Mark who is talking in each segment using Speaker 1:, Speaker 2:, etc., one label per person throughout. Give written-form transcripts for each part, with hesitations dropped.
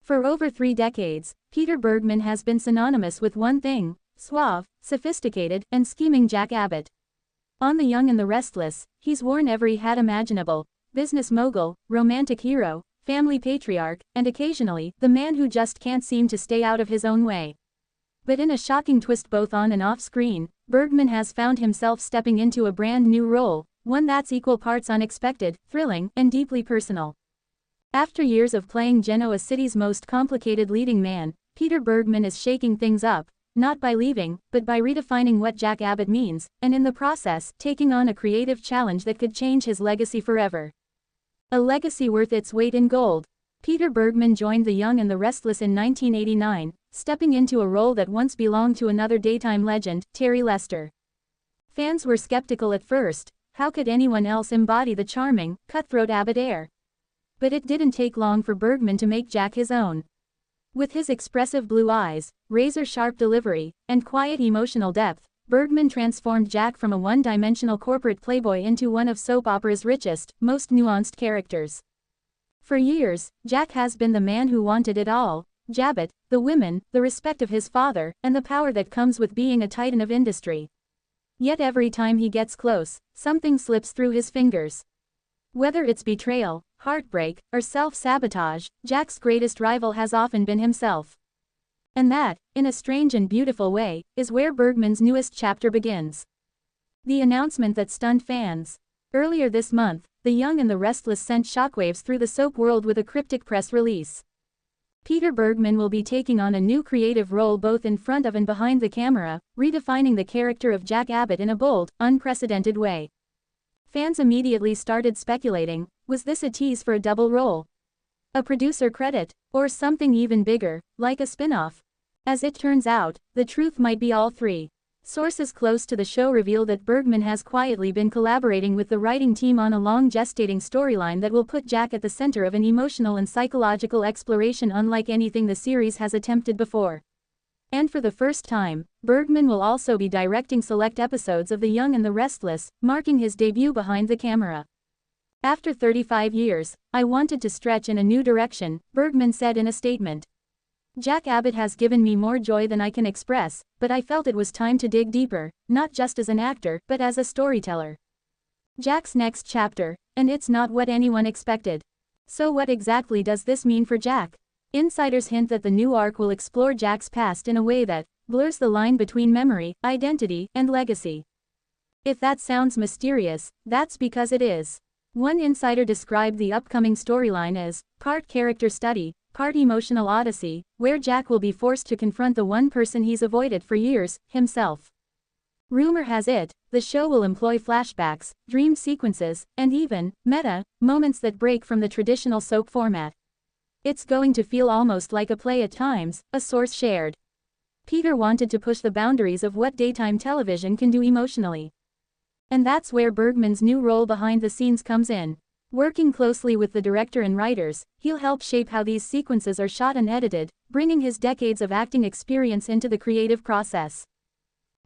Speaker 1: For over 3 decades, Peter Bergman has been synonymous with one thing: suave, sophisticated, and scheming Jack Abbott. On The Young and the Restless, he's worn every hat imaginable: business mogul, romantic hero, family patriarch, and occasionally, the man who just can't seem to stay out of his own way. But in a shocking twist both on and off screen, Bergman has found himself stepping into a brand new role, one that's equal parts unexpected, thrilling, and deeply personal. After years of playing Genoa City's most complicated leading man, Peter Bergman is shaking things up, not by leaving, but by redefining what Jack Abbott means, and in the process, taking on a creative challenge that could change his legacy forever. A legacy worth its weight in gold. Peter Bergman joined The Young and the Restless in 1989, stepping into a role that once belonged to another daytime legend, Terry Lester. Fans were skeptical at first: how could anyone else embody the charming, cutthroat Abbott air? But it didn't take long for Bergman to make Jack his own. With his expressive blue eyes, razor-sharp delivery, and quiet emotional depth, Bergman transformed Jack from a one-dimensional corporate playboy into one of soap opera's richest, most nuanced characters. For years, Jack has been the man who wanted it all: Jabbot, the women, the respect of his father, and the power that comes with being a titan of industry. Yet every time he gets close, something slips through his fingers. Whether it's betrayal, heartbreak, or self-sabotage, Jack's greatest rival has often been himself. And that, in a strange and beautiful way, is where Bergman's newest chapter begins. The announcement that stunned fans. Earlier this month, The Young and the Restless sent shockwaves through the soap world with a cryptic press release. Peter Bergman will be taking on a new creative role both in front of and behind the camera, redefining the character of Jack Abbott in a bold, unprecedented way. Fans immediately started speculating: was this a tease for a double role? A producer credit? Or something even bigger, like a spin-off? As it turns out, the truth might be all three. Sources close to the show reveal that Bergman has quietly been collaborating with the writing team on a long-gestating storyline that will put Jack at the center of an emotional and psychological exploration unlike anything the series has attempted before. And for the first time, Bergman will also be directing select episodes of The Young and the Restless, marking his debut behind the camera. After 35 years, I wanted to stretch in a new direction, Bergman said in a statement. Jack Abbott has given me more joy than I can express, but I felt it was time to dig deeper, not just as an actor, but as a storyteller. Jack's next chapter, and it's not what anyone expected. So what exactly does this mean for Jack? Insiders hint that the new arc will explore Jack's past in a way that blurs the line between memory, identity, and legacy. If that sounds mysterious, that's because it is. One insider described the upcoming storyline as part character study, part emotional odyssey, where Jack will be forced to confront the one person he's avoided for years, himself. Rumor has it, the show will employ flashbacks, dream sequences, and even meta moments that break from the traditional soap format. It's going to feel almost like a play at times, a source shared. Peter wanted to push the boundaries of what daytime television can do emotionally. And that's where Bergman's new role behind the scenes comes in. Working closely with the director and writers, he'll help shape how these sequences are shot and edited, bringing his decades of acting experience into the creative process.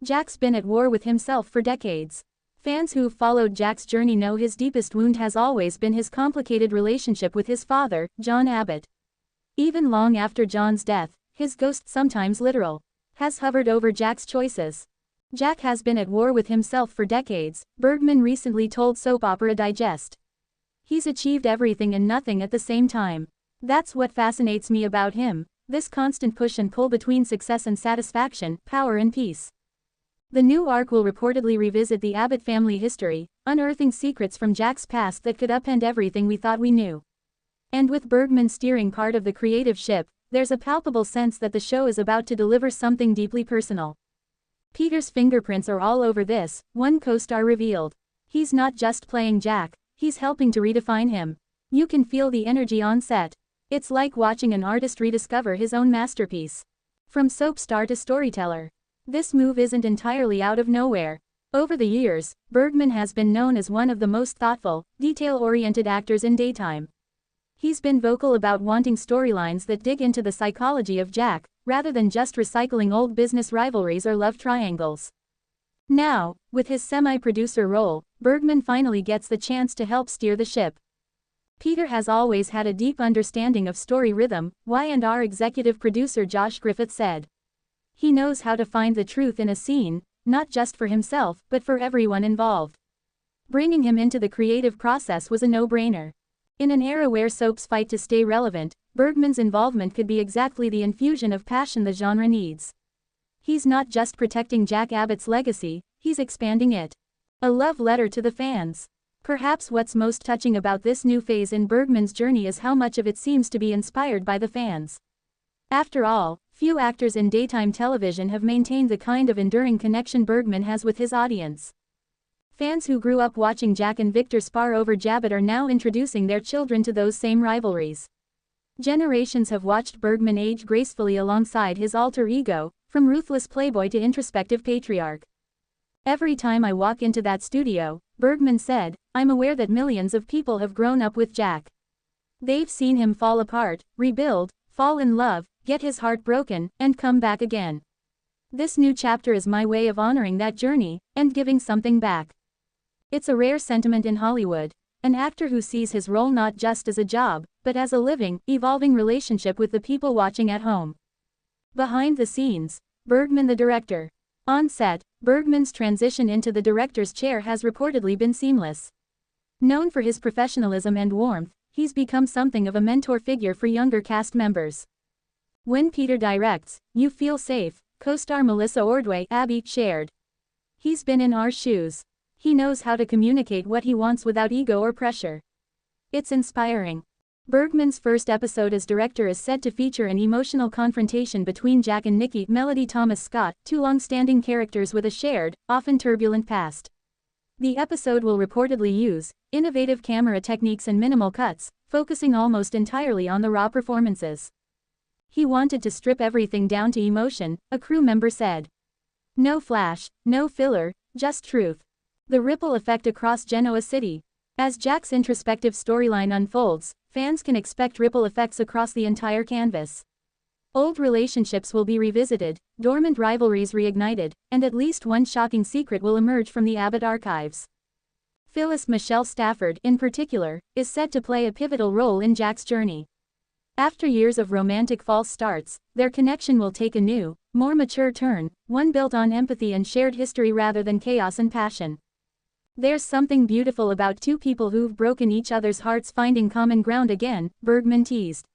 Speaker 1: Jack's been at war with himself for decades. Fans who've followed Jack's journey know his deepest wound has always been his complicated relationship with his father, John Abbott. Even long after John's death, his ghost, sometimes literal, has hovered over Jack's choices. Jack has been at war with himself for decades, Bergman recently told Soap Opera Digest. He's achieved everything and nothing at the same time. That's what fascinates me about him, this constant push and pull between success and satisfaction, power and peace. The new arc will reportedly revisit the Abbott family history, unearthing secrets from Jack's past that could upend everything we thought we knew. And with Bergman steering part of the creative ship, there's a palpable sense that the show is about to deliver something deeply personal. Peter's fingerprints are all over this, one co-star revealed. He's not just playing Jack, he's helping to redefine him. You can feel the energy on set. It's like watching an artist rediscover his own masterpiece. From soap star to storyteller. This move isn't entirely out of nowhere. Over the years, Bergman has been known as one of the most thoughtful, detail-oriented actors in daytime. He's been vocal about wanting storylines that dig into the psychology of Jack, rather than just recycling old business rivalries or love triangles. Now, with his semi-producer role, Bergman finally gets the chance to help steer the ship. Peter has always had a deep understanding of story rhythm, Y&R executive producer Josh Griffith said. He knows how to find the truth in a scene, not just for himself, but for everyone involved. Bringing him into the creative process was a no-brainer. In an era where soaps fight to stay relevant, Bergman's involvement could be exactly the infusion of passion the genre needs. He's not just protecting Jack Abbott's legacy, he's expanding it. A love letter to the fans. Perhaps what's most touching about this new phase in Bergman's journey is how much of it seems to be inspired by the fans. After all, few actors in daytime television have maintained the kind of enduring connection Bergman has with his audience. Fans who grew up watching Jack and Victor spar over Abbott are now introducing their children to those same rivalries. Generations have watched Bergman age gracefully alongside his alter ego, from ruthless playboy to introspective patriarch. Every time I walk into that studio, Bergman said, I'm aware that millions of people have grown up with Jack. They've seen him fall apart, rebuild, fall in love, get his heart broken, and come back again. This new chapter is my way of honoring that journey, and giving something back. It's a rare sentiment in Hollywood, an actor who sees his role not just as a job, but as a living, evolving relationship with the people watching at home. Behind the scenes, Bergman the director. On set, Bergman's transition into the director's chair has reportedly been seamless. Known for his professionalism and warmth, he's become something of a mentor figure for younger cast members. When Peter directs, you feel safe, co-star Melissa Ordway Abby shared. He's been in our shoes. He knows how to communicate what he wants without ego or pressure. It's inspiring. Bergman's first episode as director is said to feature an emotional confrontation between Jack and Nikki Melody Thomas Scott, two long-standing characters with a shared, often turbulent past. The episode will reportedly use innovative camera techniques and minimal cuts, focusing almost entirely on the raw performances. He wanted to strip everything down to emotion, a crew member said. No flash, no filler, just truth. The ripple effect across Genoa City. As Jack's introspective storyline unfolds, fans can expect ripple effects across the entire canvas. Old relationships will be revisited, dormant rivalries reignited, and at least one shocking secret will emerge from the Abbott archives. Phyllis Michelle Stafford, in particular, is said to play a pivotal role in Jack's journey. After years of romantic false starts, their connection will take a new, more mature turn, one built on empathy and shared history rather than chaos and passion. There's something beautiful about two people who've broken each other's hearts finding common ground again, Bergman teased.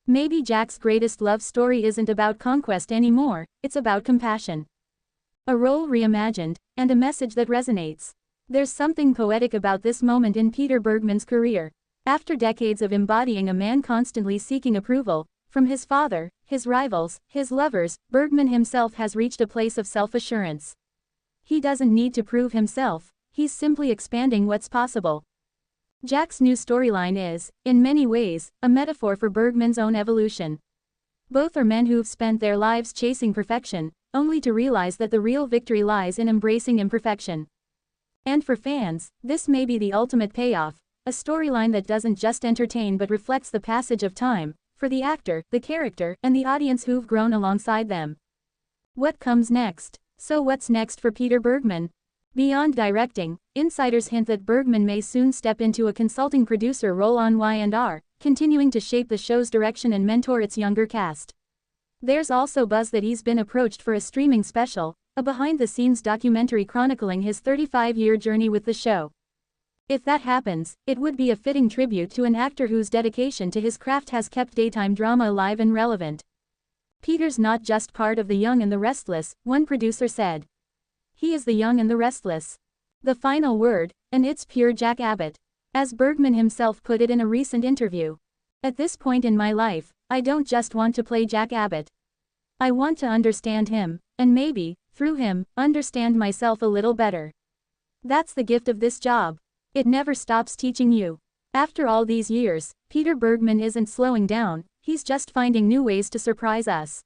Speaker 1: Maybe Jack's greatest love story isn't about conquest anymore, it's about compassion. A role reimagined, and a message that resonates. There's something poetic about this moment in Peter Bergman's career. After decades of embodying a man constantly seeking approval, from his father, his rivals, his lovers, Bergman himself has reached a place of self-assurance. He doesn't need to prove himself. He's simply expanding what's possible. Jack's new storyline is, in many ways, a metaphor for Bergman's own evolution. Both are men who've spent their lives chasing perfection, only to realize that the real victory lies in embracing imperfection. And for fans, this may be the ultimate payoff, a storyline that doesn't just entertain but reflects the passage of time, for the actor, the character, and the audience who've grown alongside them. What comes next? So what's next for Peter Bergman? Beyond directing, insiders hint that Bergman may soon step into a consulting producer role on Y&R, continuing to shape the show's direction and mentor its younger cast. There's also buzz that he's been approached for a streaming special, a behind-the-scenes documentary chronicling his 35-year journey with the show. If that happens, it would be a fitting tribute to an actor whose dedication to his craft has kept daytime drama alive and relevant. Peter's not just part of The Young and the Restless, one producer said. He is the young and the restless. The final word, and it's pure Jack Abbott. As Bergman himself put it in a recent interview. At this point in my life, I don't just want to play Jack Abbott. I want to understand him, and maybe, through him, understand myself a little better. That's the gift of this job. It never stops teaching you. After all these years, Peter Bergman isn't slowing down, he's just finding new ways to surprise us.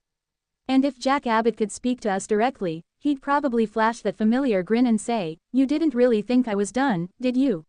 Speaker 1: And if Jack Abbott could speak to us directly, he'd probably flash that familiar grin and say, "You didn't really think I was done, did you?"